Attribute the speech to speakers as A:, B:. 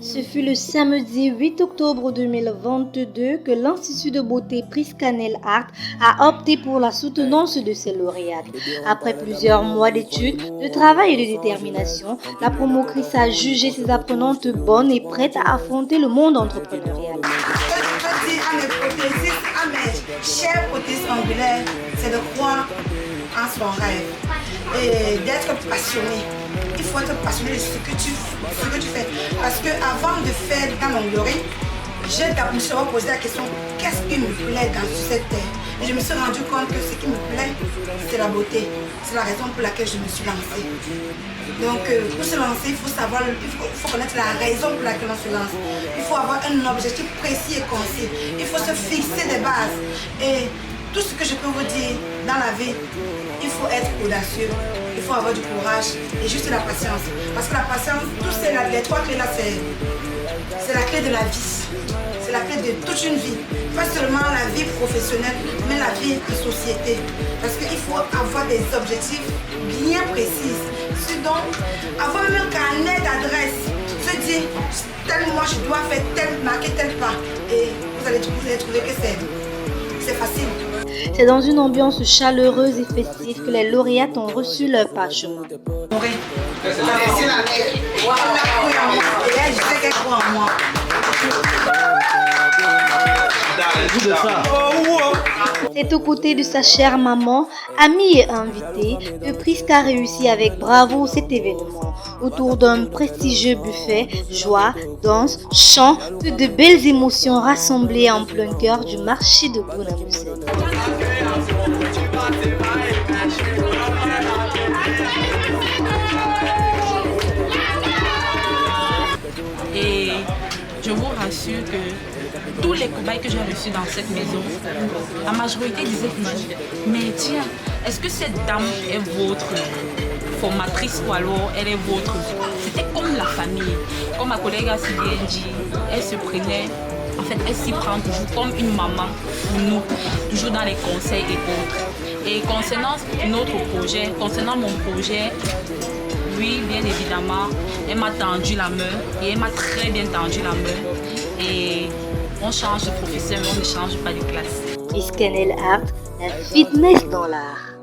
A: Ce fut le samedi 8 octobre 2022 que l'Institut de beauté Priska Nail Art a opté pour la soutenance de ses lauréates. Après plusieurs mois d'études, de travail et de détermination, la promotrice a jugé ses apprenantes bonnes et prêtes à affronter le monde entrepreneurial.
B: Je dis à mes prothésistes, à mes chers prothésistes angulaires, c'est de croire en son rêve et d'être passionné. Il faut être passionné de ce que tu fais. Parce que avant de faire dans l'onglerie, j'ai d'abord posé la question, qu'est-ce qui me plaît dans cette terre? Et je me suis rendu compte que ce qui me plaît, c'est la beauté. C'est la raison pour laquelle je me suis lancée. Donc pour se lancer, il faut savoir, il faut connaître la raison pour laquelle on se lance. Il faut avoir un objectif précis et concis. Il faut se fixer des bases. Et tout ce que je peux vous dire dans la vie, il faut être audacieux, il faut avoir du courage et juste la patience. Parce que la patience, les trois clés là, c'est la clé de la vie. C'est la clé de toute une vie. Pas seulement la vie professionnelle, mais la vie en société. Parce qu'il faut avoir des objectifs bien précis. Donc, avoir même un carnet d'adresses. Se dire, tel mois je dois faire marquer tel pas. Et vous allez trouver que c'est facile.
A: C'est dans une ambiance chaleureuse et festive que les lauréates ont reçu leur parchemin. C'est aux côtés de sa chère maman, amie et invitée, que Priska réussit avec bravoure cet événement. Autour d'un prestigieux buffet, joie, danse, chant, que de belles émotions rassemblées en plein cœur du marché de Bonamoussé.
C: Et je vous rassure que tous les cobayes que j'ai reçus dans cette maison, la majorité disaient, mais tiens, est-ce que cette dame est votre formatrice ou alors elle est votre? C'était comme la famille. Comme ma collègue a si bien dit, elle se prenait, en fait elle s'y prend toujours comme une maman pour nous, toujours dans les conseils et autres. Et concernant mon projet, oui, bien évidemment, elle m'a tendu la main et elle m'a très bien tendu la main. Et on change de professeur, mais on ne change pas de classe.
A: Priska Nail Art, la fitness dans l'art.